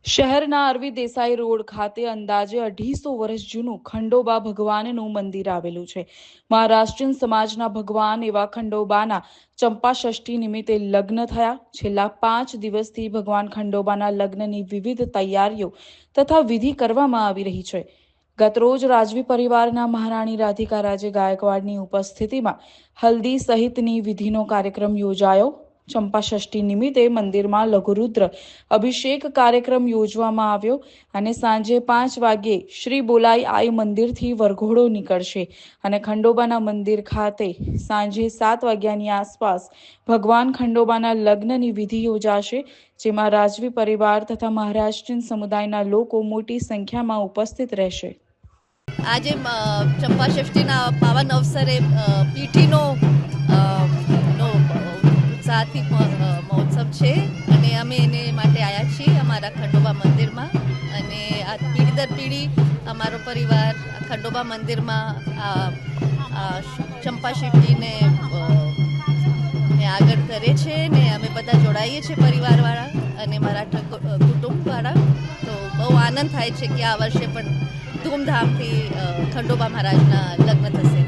શહેરના અરવી દેસાઈ રોડ ખાતે અંદાજે 250 વર્ષ જૂનું ખંડોબા ભગવાનનું મંદિર આવેલું છે. મહારાષ્ટ્રીયન સમાજના ભગવાન એવા ખંડોબાના ચંપાષષ્ઠી નિમિત્તે લગ્ન થયા. છેલ્લા 5 દિવસથી ભગવાન ખંડોબાના લગ્નની વિવિધ તૈયારીઓ તથા વિધિ કરવામાં આવી રહી છે. ગતરોજ રાજવી પરિવારના મહારાણી રાધિકા રાજે ગાયકવાડની ઉપસ્થિતિમાં હલ્દી સહિતની વિધિનો કાર્યક્રમ યોજાયો. ચંપાષષ્ઠી નિમિત્તે મંદિરમાં લઘુરુદ્ર અભિષેક કાર્યક્રમ યોજવામાં આવ્યો અને સાંજે 5 વાગ્યે શ્રી બોલાઈ આઈ મંદિરથી વરઘોડો નીકળશે અને ખંડોબાના મંદિર ખાતે સાંજે 7 વાગ્યાની આસપાસ ભગવાન ખંડોબાના લગ્નની વિધિ યોજાશે, જેમાં રાજવી પરિવાર તથા મહારાષ્ટ્રીયન સમુદાયના લોકો મોટી સંખ્યામાં ઉપસ્થિત રહેશે. આજે ચંપાષષ્ઠીના પાવન અવસરે પીઠીનો ઉત્સાહથી મહોત્સવ છે અને અમે એને માટે આવ્યા છીએ અમારા ખંડોબા મંદિરમાં. અને આ પેઢી દર પેઢી અમારો પરિવાર ખંડોબા મંદિરમાં ચંપાષષ્ઠીને આગળ કરે છે ને અમે બધા જોડાઈએ છીએ પરિવારવાળા અને મારા કુટુંબવાળા. તો બહુ આનંદ થાય છે કે આ વર્ષે પણ ધૂમધામથી ખંડોબા મહારાજના લગ્ન થશે.